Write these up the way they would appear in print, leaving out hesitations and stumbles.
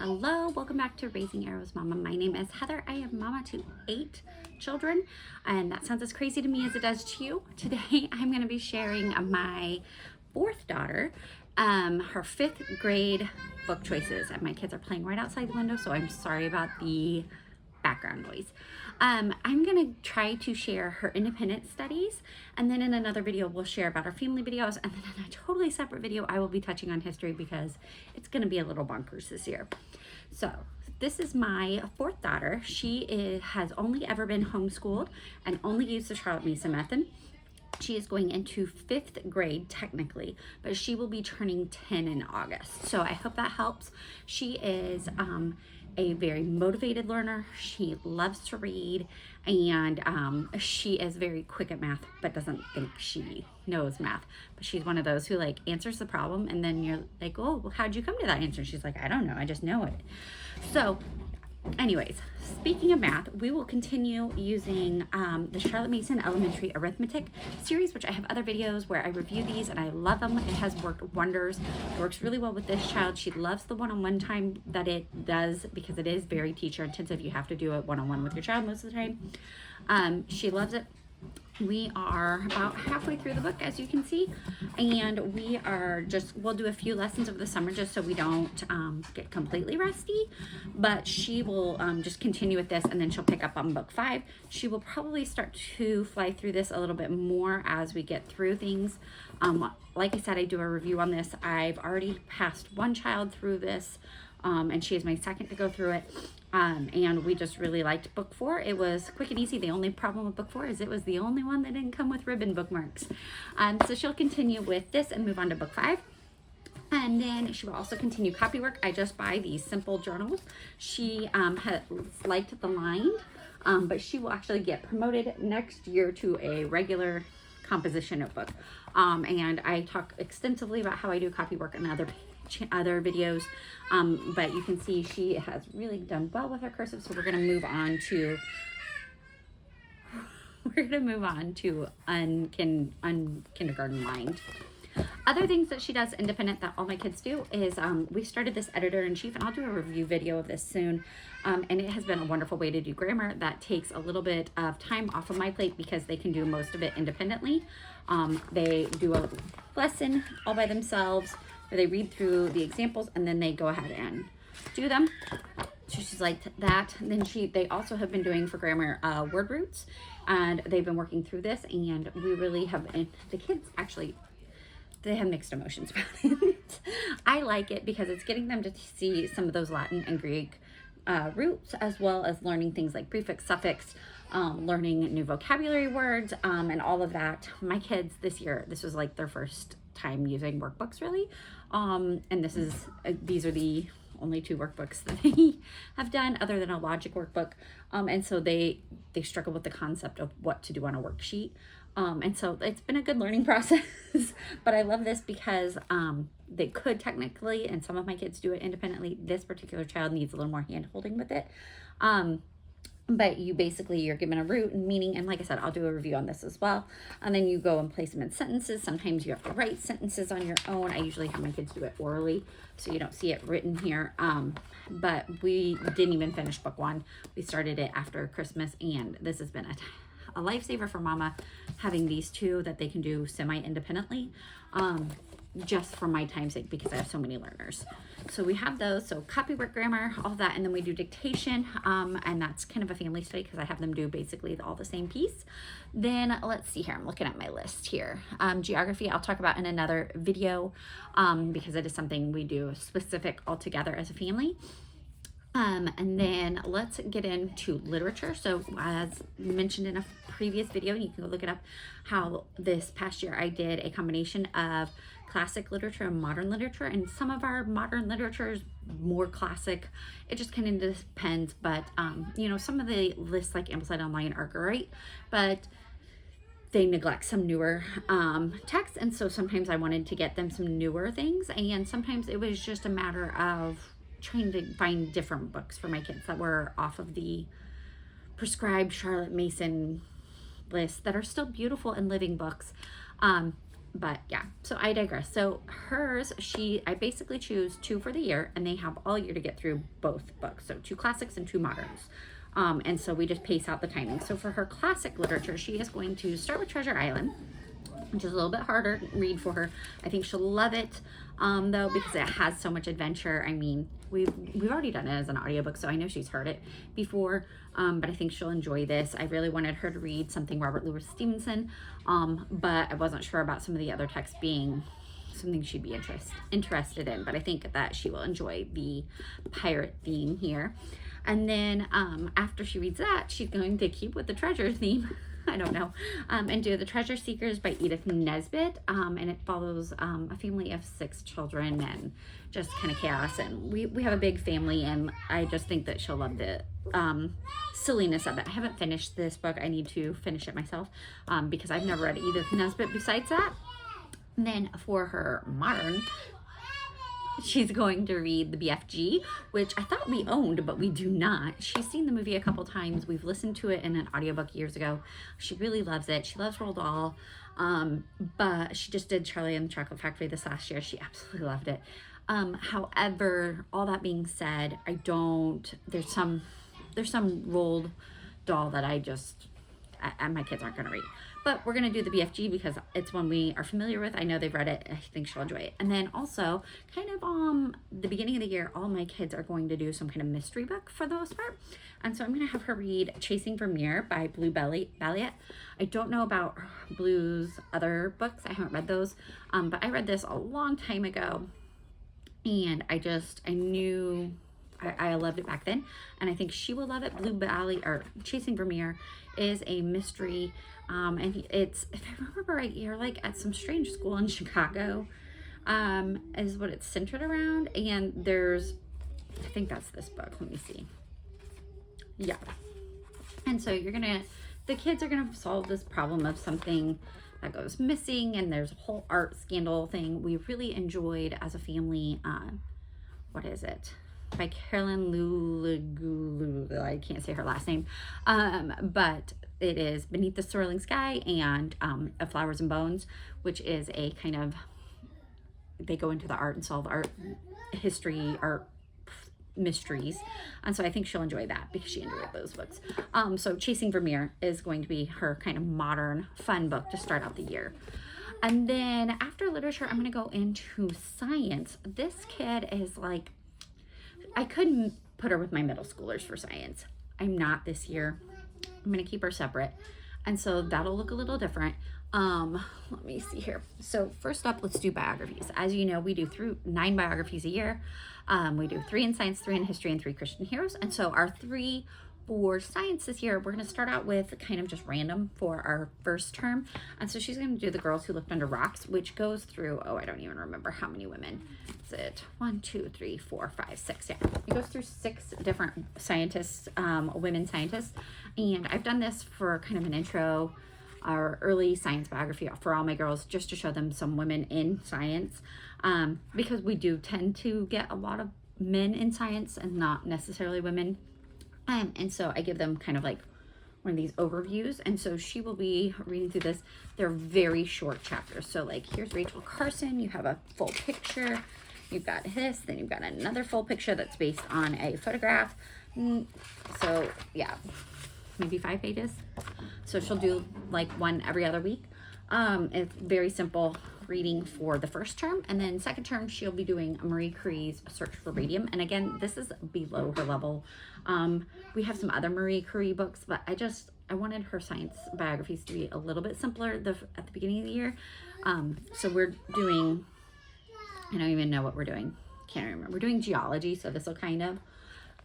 Hello, welcome back to Raising Arrows Mama. My name is Heather. I am mama to 8 children, and that sounds as crazy to me as it does to you. Today, I'm going to be sharing my 4th daughter, her 5th grade book choices, and my kids are playing right outside the window, so I'm sorry about the background noise. I'm going to try to share her independent studies, and then in another video we'll share about our family videos, and then in a totally separate video I will be touching on history because it's going to be a little bonkers this year. So this is my 4th daughter. She has only ever been homeschooled and only used the Charlotte Mason method. She is going into 5th grade technically, but she will be turning 10 in August. So I hope that helps. She is a very motivated learner. She loves to read, and she is very quick at math, but doesn't think she knows math. But she's one of those who like answers the problem, and then you're like, oh, well, how'd you come to that answer? She's like, I don't know, I just know it. So anyways, speaking of math, we will continue using the Charlotte Mason Elementary Arithmetic series, which I have other videos where I review these and I love them. It has worked wonders. It works really well with this child. She loves the one-on-one time that it does because it is very teacher intensive. You have to do it one-on-one with your child most of the time. She loves it. We are about halfway through the book, as you can see, and we'll do a few lessons over the summer just so we don't get completely rusty, but she will just continue with this, and then she'll pick up on book 5. She will probably start to fly through this a little bit more as we get through things. Like I said, I do a review on this. I've already passed one child through this, and she is my second to go through it. And we just really liked book 4. It was quick and easy. The only problem with book 4 is it was the only one that didn't come with ribbon bookmarks. So she'll continue with this and move on to book 5. And then she will also continue copywork. I just buy these simple journals. She has liked the line, but she will actually get promoted next year to a regular composition notebook. And I talk extensively about how I do copywork in other videos, but you can see she has really done well with her cursive, so we're going to move on to kindergarten lined. Other things that she does independent that all my kids do is we started this editor-in-chief, and I'll do a review video of this soon, and it has been a wonderful way to do grammar that takes a little bit of time off of my plate because they can do most of it independently. They do a lesson all by themselves where they read through the examples and then they go ahead and do them. So she's like that. And then they also have been doing for grammar word roots, and they've been working through this, and we really have, and the kids actually, they have mixed emotions about it. I like it because it's getting them to see some of those Latin and Greek roots, as well as learning things like prefix, suffix, learning new vocabulary words, and all of that. My kids this year, this was like their first time using workbooks really, and these are the only 2 workbooks that they have done other than a logic workbook, and so they struggle with the concept of what to do on a worksheet, and so it's been a good learning process. But I love this because they could technically, and some of my kids do it independently. This particular child needs a little more hand holding with it, but you're given a root and meaning, and like I said, I'll do a review on this as well. And then you go and place them in sentences. Sometimes you have to write sentences on your own. I usually have my kids do it orally, so you don't see it written here. But we didn't even finish book 1. We started it after Christmas, and this has been a lifesaver for mama, having these 2 that they can do semi-independently, just for my time's sake because I have so many learners. So we have those, so copywork, grammar, all that, and then we do dictation, and that's kind of a family study because I have them do basically all the same piece. Then let's see here, I'm looking at my list here. Geography I'll talk about in another video because it is something we do specific all together as a family. And then let's get into literature. So as mentioned in a previous video, you can go look it up, how this past year I did a combination of classic literature and modern literature, and some of our modern literature is more classic. It just kind of depends, but some of the lists like Amplified Online are great, but they neglect some newer texts, and so sometimes I wanted to get them some newer things, and sometimes it was just a matter of trying to find different books for my kids that were off of the prescribed Charlotte Mason list that are still beautiful and living books. But yeah, so I digress. So hers, I basically choose 2 for the year, and they have all year to get through both books. So 2 classics and 2 moderns. And so we just pace out the timing. So for her classic literature, she is going to start with Treasure Island, which is a little bit harder to read for her. I think she'll love it, though, because it has so much adventure. I mean, we've already done it as an audiobook, so I know she's heard it before, but I think she'll enjoy this. I really wanted her to read something Robert Louis Stevenson, but I wasn't sure about some of the other texts being something she'd be interested in, but I think that she will enjoy the pirate theme here. And then after she reads that, she's going to keep with the treasure theme. I don't know, and do The Treasure Seekers by Edith Nesbit, and it follows a family of 6 children and just kind of chaos, and we have a big family, and I just think that she'll love the silliness of it. I haven't finished this book. I need to finish it myself, because I've never read Edith Nesbit besides that. And then for her modern, she's going to read The BFG, which I thought we owned, but we do not. She's seen the movie a couple times. We've listened to it in an audiobook years ago. She really loves it. She loves Roald Dahl, but she just did Charlie and the Chocolate Factory this last year. She absolutely loved it. However, all that being said, there's some Roald Dahl that my kids aren't going to read. But we're going to do The BFG because it's one we are familiar with. I know they've read it. I think she'll enjoy it. And then also, kind of the beginning of the year, all my kids are going to do some kind of mystery book for the most part. And so I'm going to have her read Chasing Vermeer by Blue Balliet. I don't know about Blue's other books. I haven't read those. But I read this a long time ago. And I knew I loved it back then. And I think she will love it. Chasing Vermeer is a mystery. And it's, if I remember right, you're like at some strange school in Chicago, is what it's centered around. And I think that's this book. Let me see. Yeah. And so the kids are going to solve this problem of something that goes missing. And there's a whole art scandal thing. We really enjoyed as a family, what is it? By Carolyn Lulagulu. I can't say her last name. But it is Beneath the Swirling Sky and Of Flowers and Bones, which is a kind of, they go into the art and solve art mysteries. And so I think she'll enjoy that because she enjoyed those books. So Chasing Vermeer is going to be her kind of modern, fun book to start out the year. And then after literature, I'm going to go into science. This kid is like, I couldn't put her with my middle schoolers for science. I'm not this year. I'm going to keep her separate. And so that'll look a little different. Let me see here. So first up, let's do biographies. As you know, we do 9 biographies a year. We do 3 in science, 3 in history, and 3 Christian heroes. And so our 3 for science this year, we're going to start out with kind of just random for our first term. And so she's going to do The Girls Who Lived Under Rocks, which goes through, I don't even remember how many women. Is it 1, 2, 3, 4, 5, 6? Yeah, it goes through 6 different scientists, women scientists. And I've done this for kind of an intro, our early science biography for all my girls, just to show them some women in science, because we do tend to get a lot of men in science and not necessarily women. And so I give them kind of like one of these overviews. And so she will be reading through this. They're very short chapters. So like, here's Rachel Carson. You have a full picture. You've got this. Then you've got another full picture that's based on a photograph. So yeah, maybe 5 pages. So she'll do like one every other week. It's very simple reading for the first term, and then second term she'll be doing Marie Curie's Search for Radium. And again, this is below her level. We have some other Marie Curie books, but I wanted her science biographies to be a little bit simpler at the beginning of the year. So we're doing, I don't even know what we're doing, can't remember. We're doing geology, so this will kind of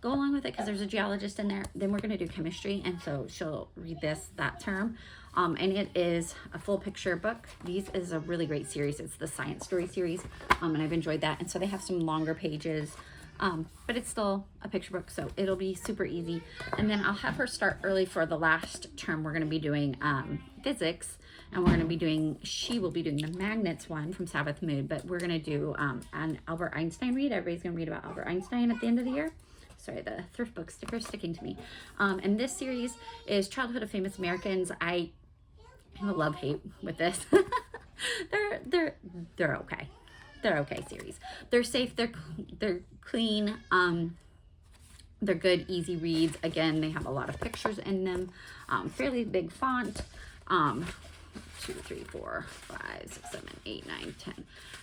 go along with it because there's a geologist in there. Then we're going to do chemistry, and so she'll read that term. And it is a full picture book. These is a really great series. It's the Science Story series, and I've enjoyed that. And so they have some longer pages, but it's still a picture book, so it'll be super easy. And then I'll have her start early for the last term. We're going to be doing physics, and she will be doing the magnets one from Sabbath Mood, but we're going to do an Albert Einstein read. Everybody's going to read about Albert Einstein at the end of the year. Sorry, the thrift book sticker is sticking to me. And this series is Childhood of Famous Americans. I have a love-hate with this. they're okay. They're okay series. They're safe. They're clean. They're good, easy reads. Again, they have a lot of pictures in them. Fairly big font. 2, 3, 4, 5, 6, 7, 8, 9, 10.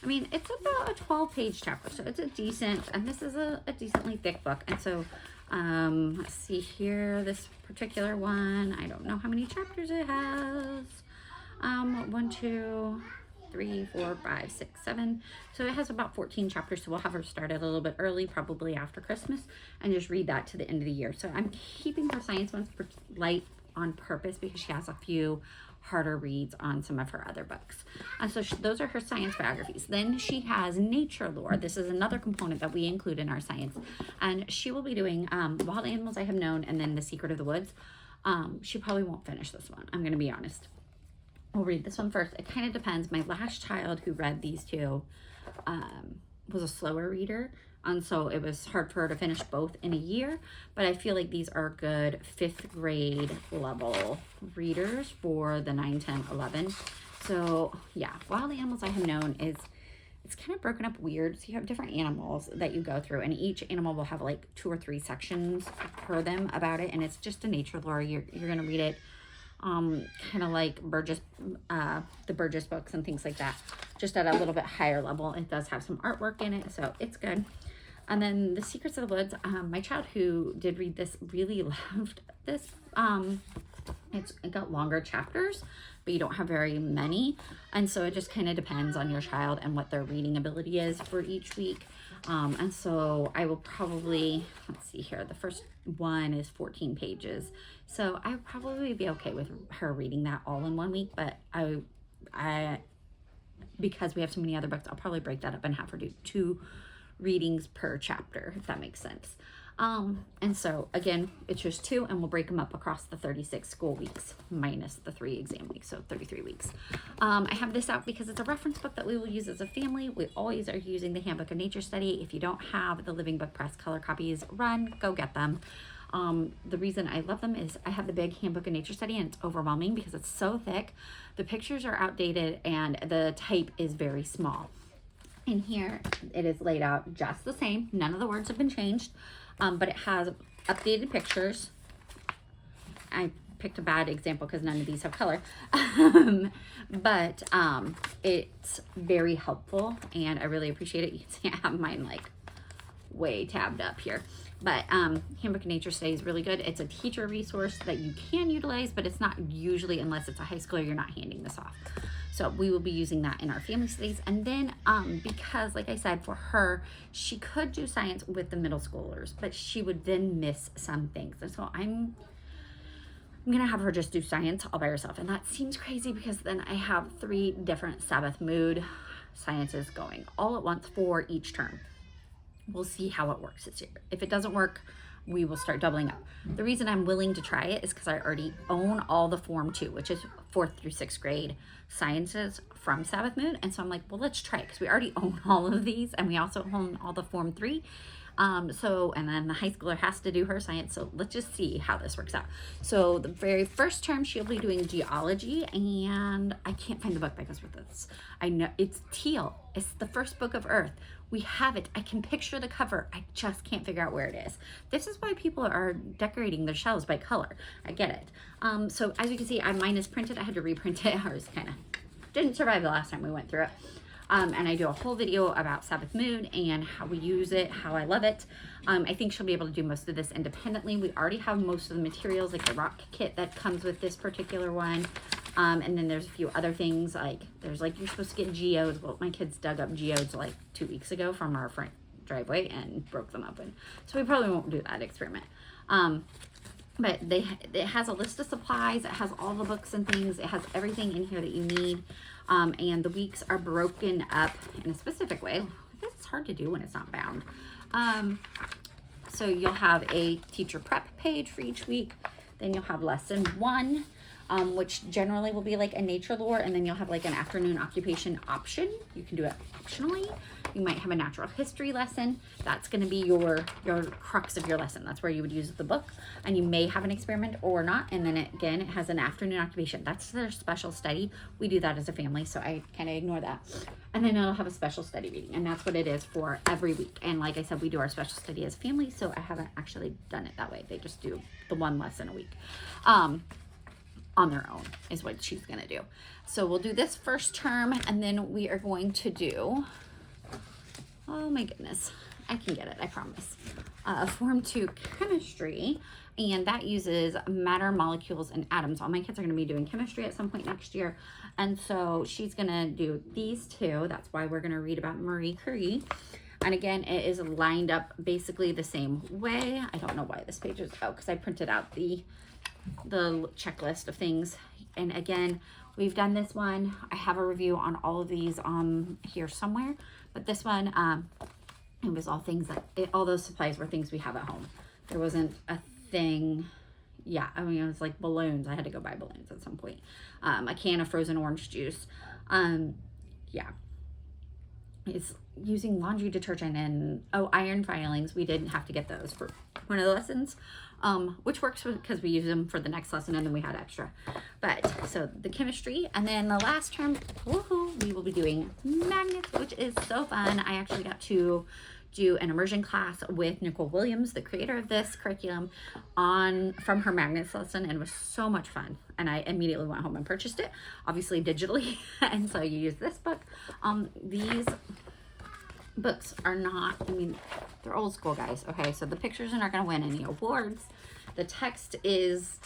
I mean, it's about a 12-page chapter, so it's a decent, and this is a decently thick book. And so, let's see here, this particular one, I don't know how many chapters it has. 1, 2, 3, 4, 5, 6, 7. So it has about 14 chapters. So we'll have her start it a little bit early, probably after Christmas, and just read that to the end of the year. So I'm keeping her science ones light on purpose because she has a few harder reads on some of her other books. So those are her science biographies. Then she has nature lore. This is another component that we include in our science. And she will be doing Wild Animals I Have Known and then The Secret of the Woods. She probably won't finish this one. I'm going to be honest. We'll read this one first. It kind of depends. My last child who read these two was a slower reader. And so it was hard for her to finish both in a year. But I feel like these are good 5th grade level readers for the 9, 10, 11. So yeah, Wild Animals I Have Known it's kind of broken up weird. So you have different animals that you go through, and each animal will have like 2 or 3 sections per them about it. And it's just a nature lore. You're going to read it kind of like Burgess, the Burgess books and things like that, just at a little bit higher level. It does have some artwork in it, so it's good. And then The Secrets of the Woods, my child who did read this really loved this. It got longer chapters, but you don't have very many. And so it just kind of depends on your child and what their reading ability is for each week. And so I will probably, let's see here, the first one is 14 pages. So I would probably be okay with her reading that all in 1 week, but I because we have so many other books, I'll probably break that up and have her do 2 readings per chapter, if that makes sense. And so again, it's just 2, and we'll break them up across the 36 school weeks minus the 3 exam weeks, so 33 weeks. I have this out because it's a reference book that we will use as a family. We always are using the Handbook of Nature Study. If you don't have the Living Book Press color copies, go get them. The reason I love them is I have the big Handbook of Nature Study, and it's overwhelming because it's so thick. The pictures are outdated and the type is very small. In here, it is laid out just the same. None of the words have been changed, but it has updated pictures. I picked a bad example because none of these have color, but it's very helpful, and I really appreciate it. You can see I have mine like way tabbed up here. But Handbook of Nature Study is really good. It's a teacher resource that you can utilize, but it's not usually, unless it's a high schooler, you're not handing this off. So we will be using that in our family studies. And then because, like I said, for her, she could do science with the middle schoolers, but she would then miss some things. And so I'm going to have her just do science all by herself. And that seems crazy because then I have 3 different Sabbath mood sciences going all at once for each term. We'll see how it works this year. If it doesn't work, we will start doubling up. The reason I'm willing to try it is because I already own all the Form 2, which is 4th through 6th grade sciences from Sabbath Moon. And so I'm like, well, let's try it because we already own all of these, and we also own all the Form 3. And then the high schooler has to do her science. So let's just see how this works out. So the very first term, she'll be doing geology, and I can't find the book that goes with this. I know it's teal. It's the first book of Earth. We have it. I can picture the cover. I just can't figure out where it is. This is why people are decorating their shelves by color. I get it. So as you can see, mine is printed. I had to reprint it. Ours kind of didn't survive the last time we went through it. And I do a whole video about Sabbath Moon and how we use it, how I love it. I think she'll be able to do most of this independently. We already have most of the materials, like the rock kit that comes with this particular one. And then there's a few other things, like there's like, you're supposed to get geodes. Well, my kids dug up geodes like 2 weeks ago from our front driveway and broke them open. So we probably won't do that experiment. But it has a list of supplies. It has all the books and things. It has everything in here that you need. And the weeks are broken up in a specific way. It's hard to do when it's not bound. So you'll have a teacher prep page for each week. Then you'll have lesson 1, which generally will be like a nature lore. And then you'll have like an afternoon occupation option. You can do it optionally. You might have a natural history lesson. That's going to be your crux of your lesson. That's where you would use the book. And you may have an experiment or not. And then again, it has an afternoon occupation. That's their special study. We do that as a family, so I kind of ignore that. And then it'll have a special study reading, and that's what it is for every week. And like I said, we do our special study as a family, so I haven't actually done it that way. They just do the one lesson a week. On their own is what she's going to do. So we'll do this first term, and then we are going to do, oh my goodness, I can get it, I promise. Form 2 chemistry, and that uses matter, molecules, and atoms. All my kids are going to be doing chemistry at some point next year, and so she's going to do these two. That's why we're going to read about Marie Curie. And again, it is lined up basically the same way. I don't know why this page is out, because I printed out the checklist of things. And again, we've done this one. I have a review on all of these here somewhere, but this one, it was all things that all those supplies were things we have at home. There wasn't a thing. Yeah, I mean, it was like balloons. I had to go buy balloons at some point. A can of frozen orange juice. Yeah, it's using laundry detergent and iron filings. We didn't have to get those for one of the lessons, which works because we use them for the next lesson, and then we had extra. But so the chemistry, and then the last term, woohoo, we will be doing magnets, which is so fun. I actually got to do an immersion class with Nicole Williams, the creator of this curriculum, from her magnets lesson, and it was so much fun. And I immediately went home and purchased it, obviously digitally. And so you use this book. These books are not, I mean, they're old school, guys. Okay, so the pictures are not going to win any awards. The text is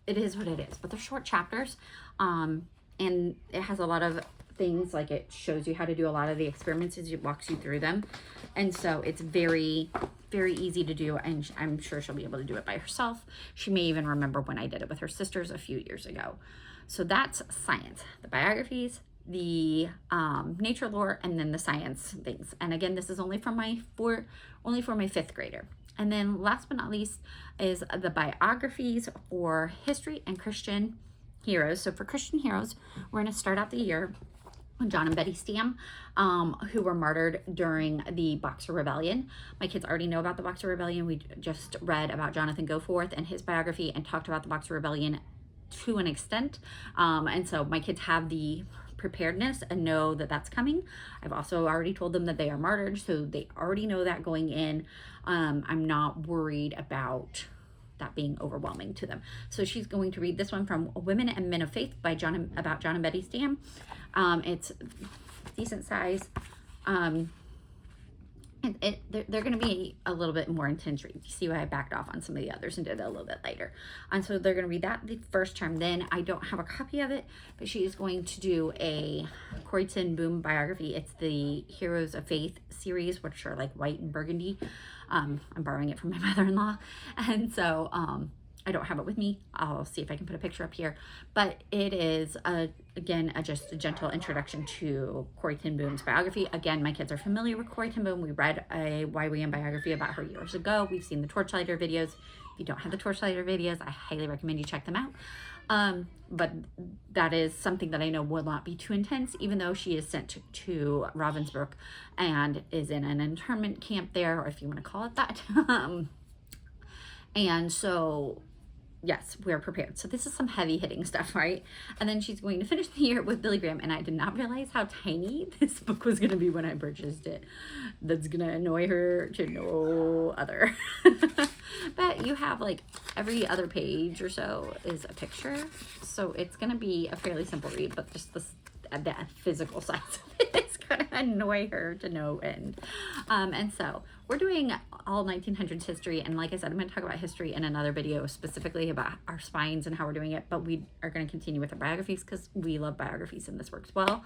what it is, but they're short chapters, and it has a lot of things, like it shows you how to do a lot of the experiments as it walks you through them, and so it's very, very easy to do, and I'm sure she'll be able to do it by herself. She may even remember when I did it with her sisters a few years ago. So that's science, the biographies, the nature lore, and then the science things. And again, this is only for my fifth grader. And then last but not least is the biographies for history and Christian heroes. So for Christian heroes, we're going to start out the year with John and Betty Stam, who were martyred during the Boxer Rebellion. My kids already know about the Boxer Rebellion. We just read about Jonathan Goforth and his biography and talked about the Boxer Rebellion to an extent. And so my kids have the preparedness and know that that's coming. I've also already told them that they are martyred, so they already know that going in. I'm not worried about that being overwhelming to them. So she's going to read this one from Women and Men of Faith by John and Betty Stam. It's decent size. They're going to be a little bit more intense reads. You see why I backed off on some of the others and did it a little bit later. And so they're going to read that the first term. Then I don't have a copy of it, but she is going to do a Corrie ten Boom biography. It's the Heroes of Faith series, which are like white and burgundy. I'm borrowing it from my mother-in-law. And so I don't have it with me. I'll see if I can put a picture up here. But it is, just a gentle introduction to Corrie ten Boom's biography. Again, my kids are familiar with Corrie ten Boom. We read a YWAM biography about her years ago. We've seen the Torchlighter videos. If you don't have the Torchlighter videos, I highly recommend you check them out. But that is something that I know will not be too intense, even though she is sent to Ravensbrück and is in an internment camp there, or if you want to call it that. And so, yes, we're prepared. So this is some heavy hitting stuff, right? And then she's going to finish the year with Billy Graham. And I did not realize how tiny this book was going to be when I purchased it. That's going to annoy her to no other. But you have like every other page or so is a picture. So it's going to be a fairly simple read, but just the physical size of it is going to annoy her to no end. And so we're doing all 1900s history, and like I said, I'm going to talk about history in another video specifically about our spines and how we're doing it, but we are going to continue with the biographies because we love biographies and this works well.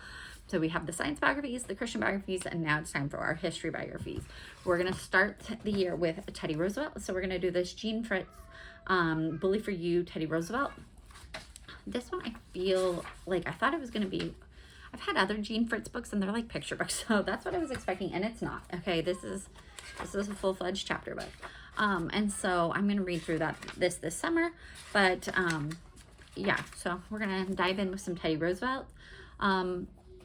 So we have the science biographies, the Christian biographies, and now it's time for our history biographies. We're going to start the year with Teddy Roosevelt. So we're going to do this Jean Fritz, Bully for You, Teddy Roosevelt. This one I feel like I thought it was going to be, I've had other Jean Fritz books and they're like picture books, so that's what I was expecting, and it's not. Okay, this is a full-fledged chapter book. And so I'm going to read through this summer, but yeah, so we're going to dive in with some Teddy Roosevelt,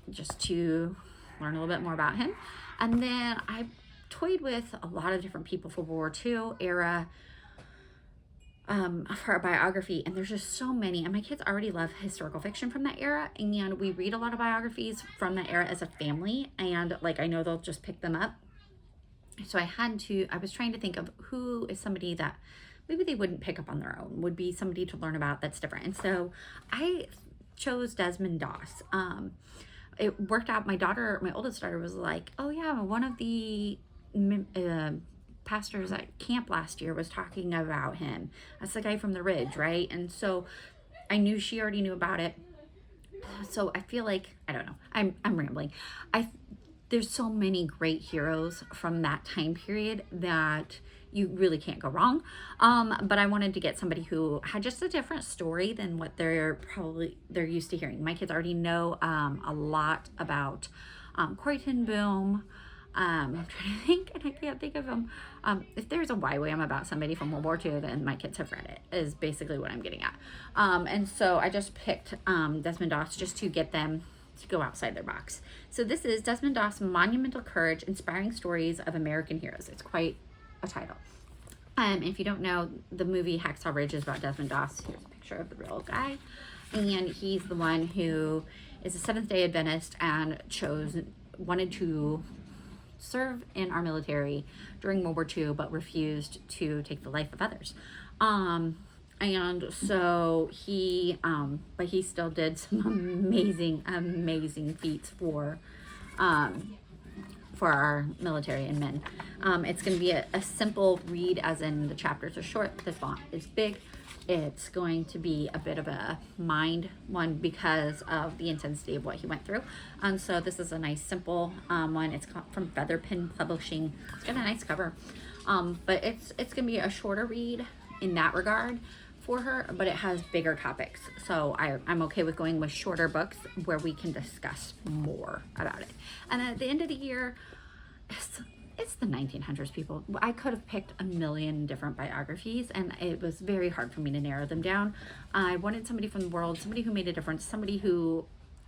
just to learn a little bit more about him. And then I toyed with a lot of different people for World War II era for a biography, and there's just so many, and my kids already love historical fiction from that era, and we read a lot of biographies from that era as a family, and like I know they'll just pick them up. So I was trying to think of who is somebody that maybe they wouldn't pick up on their own, would be somebody to learn about that's different. And so I chose Desmond Doss. It worked out. My oldest daughter was like, oh yeah, one of the pastors at camp last year was talking about him. That's the guy from the Ridge, right? And so I knew she already knew about it. So I feel like, I don't know, I'm rambling. There's so many great heroes from that time period that you really can't go wrong. But I wanted to get somebody who had just a different story than what they're used to hearing. My kids already know a lot about Corrie ten Boom. I'm trying to think, and I can't think of them. If there's a why way I'm about somebody from World War II, then my kids have read it, is basically what I'm getting at. And so I just picked Desmond Doss just to get them to go outside their box. So this is Desmond Doss' Monumental Courage, Inspiring Stories of American Heroes. It's quite a title. If you don't know, the movie Hacksaw Ridge is about Desmond Doss. Here's a picture of the real guy. And he's the one who is a Seventh-day Adventist and wanted to serve in our military during World War II, but refused to take the life of others. And so but he still did some amazing feats for our military and men. It's going to be a simple read, as in the chapters are short, the font is big. It's going to be a bit of a mind one because of the intensity of what he went through. And so this is a nice simple one. It's from Featherpen Publishing. It's got a nice cover. But it's going to be a shorter read in that regard for her, but it has bigger topics. So I'm okay with going with shorter books where we can discuss more about it. And then at the end of the year, it's the 1900s, people. I could have picked a million different biographies, and it was very hard for me to narrow them down. I wanted somebody from the world, somebody who made a difference, somebody who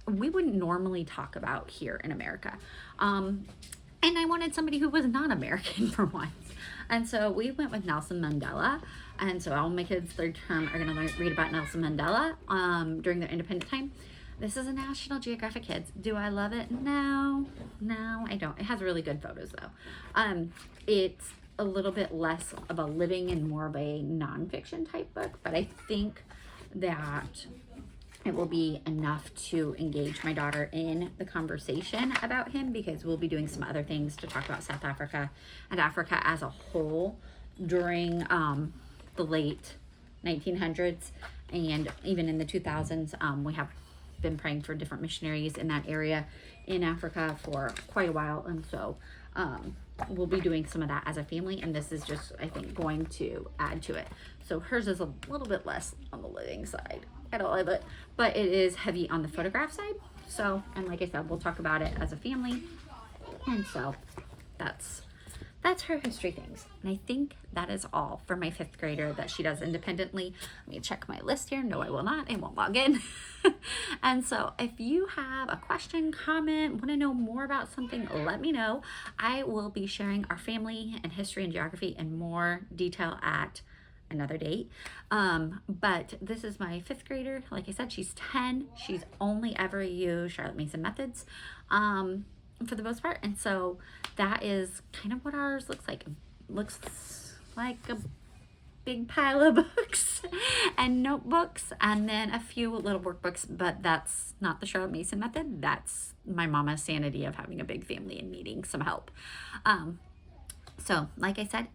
we wouldn't normally talk about here in America. And I wanted somebody who was not American for once. And so we went with Nelson Mandela. And so all my kids third term are going to read about Nelson Mandela during their independent time. This is a National Geographic Kids. Do I love it? No, I don't. It has really good photos though. It's a little bit less of a living and more of a nonfiction type book, but I think that it will be enough to engage my daughter in the conversation about him, because we'll be doing some other things to talk about South Africa and Africa as a whole during the late 1900s and even in the 2000s. We have been praying for different missionaries in that area in Africa for quite a while, and so we'll be doing some of that as a family, and this is just, I think, going to add to it. So hers is a little bit less on the living side. I don't love it, but it is heavy on the photograph side. So, and like I said, we'll talk about it as a family, and so that's her history things. And I think that is all for my 5th grader that she does independently. Let me check my list here. No, I will not. I won't log in. And so if you have a question, comment, want to know more about something, let me know. I will be sharing our family and history and geography in more detail at another date. But this is my 5th grader. Like I said, she's 10. She's only ever used Charlotte Mason methods. For the most part, and so that is kind of what ours looks like. Looks like a big pile of books and notebooks, and then a few little workbooks, but that's not the Charlotte Mason method. That's my mama's sanity of having a big family and needing some help. So like I said,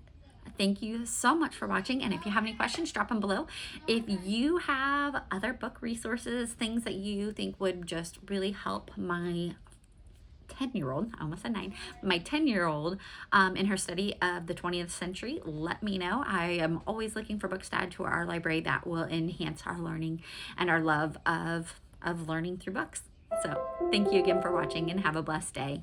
thank you so much for watching, and if you have any questions, drop them below. If you have other book resources, things that you think would just really help my 10-year-old, I almost said 9, my 10-year-old in her study of the 20th century, let me know. I am always looking for books to add to our library that will enhance our learning and our love of learning through books. So thank you again for watching, and have a blessed day.